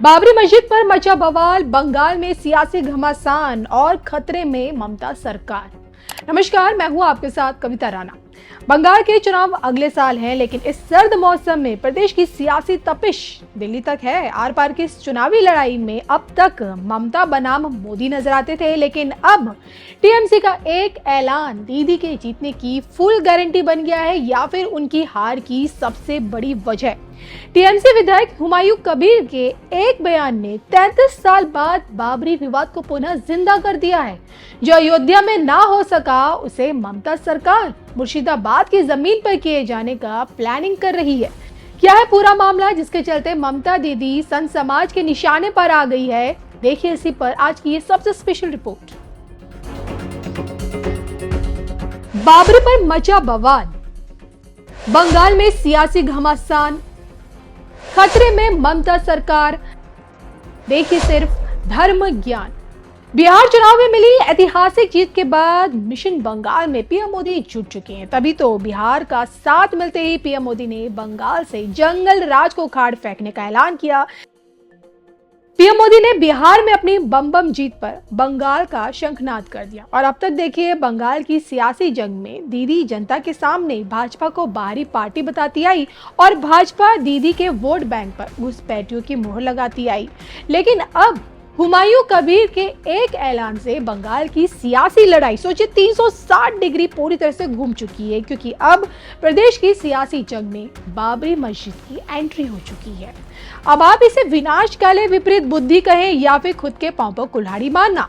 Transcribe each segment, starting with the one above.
बाबरी मस्जिद पर मचा बवाल, बंगाल में सियासी घमासान और खतरे में ममता सरकार। नमस्कार, मैं हूं आपके साथ कविता राणा। बंगाल के चुनाव अगले साल हैं, लेकिन इस सर्द मौसम में प्रदेश की सियासी तपिश दिल्ली तक है। आर पार की इस चुनावी लड़ाई में अब तक ममता बनाम मोदी नजर आते थे, लेकिन अब टीएमसी का एक ऐलान दीदी के जीतने की फुल गारंटी बन गया है या फिर उनकी हार की सबसे बड़ी वजह। टीएमसी विधायक हुमायूं कबीर के एक बयान ने 33 साल बाद बाबरी विवाद को पुनः जिंदा कर दिया है। जो अयोध्या में ना हो सका, उसे ममता सरकार मुर्शिदाबाद की जमीन पर किए जाने का प्लानिंग कर रही है। क्या है पूरा मामला जिसके चलते ममता दीदी संत समाज के निशाने पर आ गई है? देखिए इसी पर आज की ये सबसे स्पेशल रिपोर्ट। बाबरी पर मचा बवाल, बंगाल में सियासी घमासान, खतरे में ममता सरकार। देखिए सिर्फ धर्म ज्ञान। बिहार चुनाव में मिली ऐतिहासिक जीत के बाद मिशन बंगाल में पीएम मोदी जुट चुके हैं। तभी तो बिहार का साथ मिलते ही पीएम मोदी ने बंगाल से जंगल राज को उखाड़ फेंकने का ऐलान किया। पीएम मोदी ने बिहार में अपनी बम बम जीत पर बंगाल का शंखनाद कर दिया। और अब तक देखिए बंगाल की सियासी जंग में दीदी जनता के सामने भाजपा को बाहरी पार्टी बताती आई और भाजपा दीदी के वोट बैंक पर घुसपैठियों की मोहर लगाती आई। लेकिन अब हुमायूं कबीर के एक ऐलान से बंगाल की सियासी लड़ाई सोचिए 360 डिग्री पूरी तरह से घूम चुकी है, क्योंकि अब प्रदेश की सियासी जंग में बाबरी मस्जिद की एंट्री हो चुकी है। अब आप इसे विनाशकाले विपरीत बुद्धि कहें या फिर खुद के पांव पर कुल्हाड़ी मारना,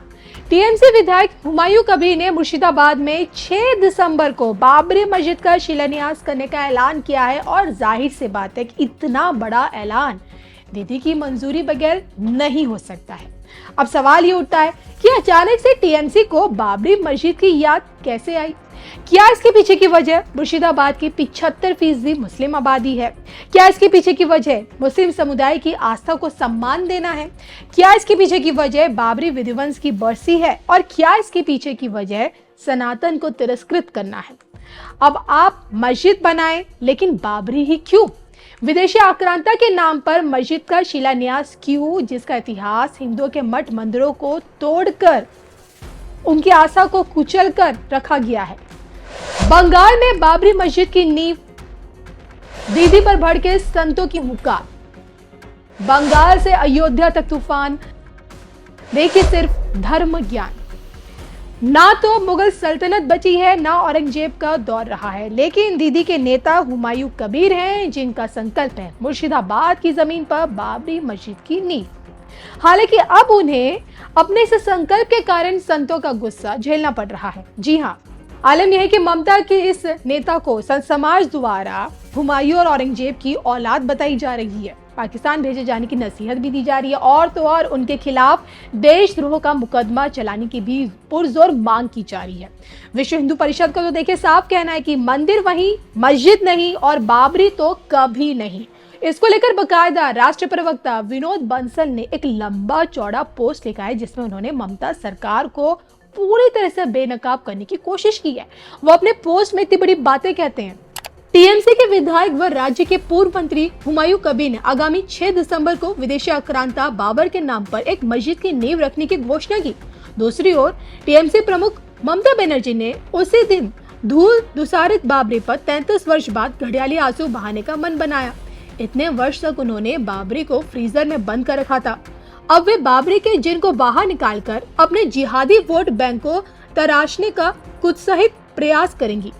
टीएमसी विधायक हुमायूं कबीर ने मुर्शिदाबाद में 6 दिसंबर को बाबरी मस्जिद का शिलान्यास करने का ऐलान किया है। और जाहिर सी बात है कि इतना बड़ा ऐलान दीदी की मंजूरी बगैर नहीं हो सकता है। अब सवाल ये उठता है कि अचानक से टीएमसी को बाबरी मस्जिद की याद कैसे आई? क्या इसके पीछे की वजह मुर्शिदाबाद की 75% मुस्लिम आबादी है? क्या इसके पीछे की वजह मुस्लिम समुदाय की आस्था को सम्मान देना है? क्या इसके पीछे की वजह बाबरी विध्वंस की बरसी है? और क्या इसके पीछे की वजह सनातन को तिरस्कृत करना है? अब आप मस्जिद बनाएं, लेकिन बाबरी ही क्यों? विदेशी आक्रांता के नाम पर मस्जिद का शिलान्यास क्यों, जिसका इतिहास हिंदुओं के मठ मंदिरों को तोड़कर उनकी आस्था को कुचलकर रखा गया है। बंगाल में बाबरी मस्जिद की नींव, दीदी पर भड़के संतों की हुक्कार, बंगाल से अयोध्या तक तूफान। देखिए सिर्फ धर्म ज्ञान। ना तो मुगल सल्तनत बची है, ना औरंगजेब का दौर रहा है, लेकिन दीदी के नेता हुमायूं कबीर हैं, जिनका संकल्प है मुर्शिदाबाद की जमीन पर बाबरी मस्जिद की नींव। हालांकि अब उन्हें अपने इस संकल्प के कारण संतों का गुस्सा झेलना पड़ रहा है। जी हाँ, आलम यह है कि ममता के इस नेता को संत समाज द्वारा हुमायूं और औरंगजेब की औलाद बताई जा रही है। पाकिस्तान भेजे जाने की नसीहत भी दी जा रही है और तो और उनके खिलाफ देशद्रोह का मुकदमा चलाने की भी पुरजोर मांग की जा रही है। विश्व हिंदू परिषद का तो देखिए साफ कहना है कि मंदिर वहीं, मस्जिद नहीं और बाबरी तो कभी नहीं। इसको लेकर बकायदा राष्ट्र प्रवक्ता विनोद बंसल ने एक लंबा चौड़ा पोस्ट लिखा है, जिसमें उन्होंने ममता सरकार को पूरी तरह से बेनकाब करने की कोशिश की है। वो अपने पोस्ट में इतनी बड़ी बातें कहते हैं। टीएमसी के विधायक व राज्य के पूर्व मंत्री हुमायूं कबीर ने आगामी 6 दिसंबर को विदेशी आक्रांता बाबर के नाम पर एक मस्जिद की नींव रखने की घोषणा की। दूसरी ओर टीएमसी प्रमुख ममता बनर्जी ने उसी दिन धूल दुसारित बाबरी पर 33 वर्ष बाद घड़ियाली आंसू बहाने का मन बनाया। इतने वर्ष तक उन्होंने बाबरी को फ्रीजर में बंद कर रखा था। अब वे बाबरी के जिन को बाहर निकालकर अपने जिहादी वोट बैंक को तराशने का कुत्सित प्रयास करेंगी।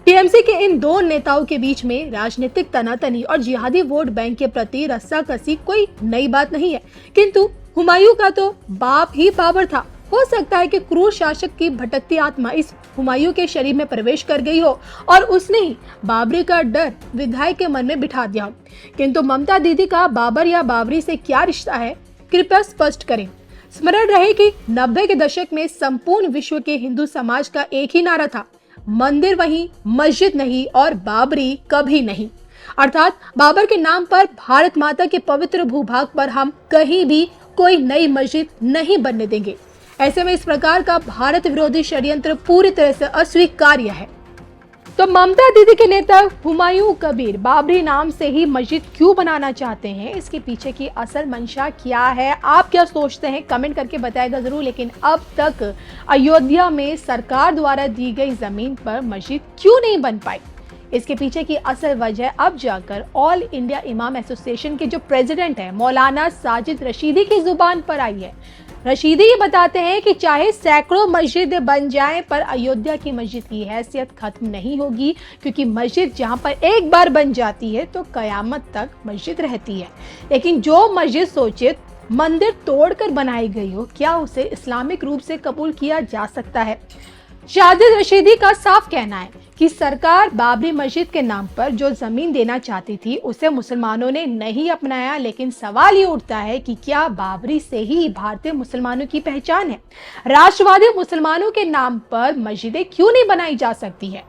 टीएमसी के इन दो नेताओं के बीच में राजनीतिक तनातनी और जिहादी वोट बैंक के प्रति रस्साकसी कोई नई बात नहीं है, किंतु हुमायूं का तो बाप ही बाबर था। हो सकता है कि क्रूर शासक की भटकती आत्मा इस हुमायूं के शरीर में प्रवेश कर गई हो और उसने ही बाबरी का डर विधायक के मन में बिठा दिया हो। किंतु ममता दीदी का बाबर या बाबरी से क्या रिश्ता है, कृपया स्पष्ट करें। स्मरण रहे कि 90 के दशक में संपूर्ण विश्व के हिंदू समाज का एक ही नारा था, मंदिर वहीं, मस्जिद नहीं और बाबरी कभी नहीं। अर्थात बाबर के नाम पर भारत माता के पवित्र भूभाग पर हम कहीं भी कोई नई मस्जिद नहीं बनने देंगे। ऐसे में इस प्रकार का भारत विरोधी षड्यंत्र पूरी तरह से अस्वीकार्य है। तो ममता दीदी के नेता हुमायूं कबीर बाबरी नाम से ही मस्जिद क्यों बनाना चाहते हैं, इसके पीछे की असल मंशा क्या है, आप क्या सोचते हैं कमेंट करके बताएगा जरूर। लेकिन अब तक अयोध्या में सरकार द्वारा दी गई जमीन पर मस्जिद क्यों नहीं बन पाई, इसके पीछे की असल वजह अब जाकर ऑल इंडिया इमाम एसोसिएशन के जो प्रेसिडेंट है मौलाना साजिद रशीदी की जुबान पर आई है। रशीदी ये बताते हैं कि चाहे सैकड़ों मस्जिद बन जाएं पर अयोध्या की मस्जिद की हैसियत खत्म नहीं होगी, क्योंकि मस्जिद जहां पर एक बार बन जाती है तो कयामत तक मस्जिद रहती है। लेकिन जो मस्जिद सोचे मंदिर तोड़कर बनाई गई हो, क्या उसे इस्लामिक रूप से कबूल किया जा सकता है? साजिद रशीदी का साफ कहना है कि सरकार बाबरी मस्जिद के नाम पर जो जमीन देना चाहती थी उसे मुसलमानों ने नहीं अपनाया। लेकिन सवाल ये उठता है कि क्या बाबरी से ही भारतीय मुसलमानों की पहचान है? राष्ट्रवादी मुसलमानों के नाम पर मस्जिदें क्यों नहीं बनाई जा सकती है?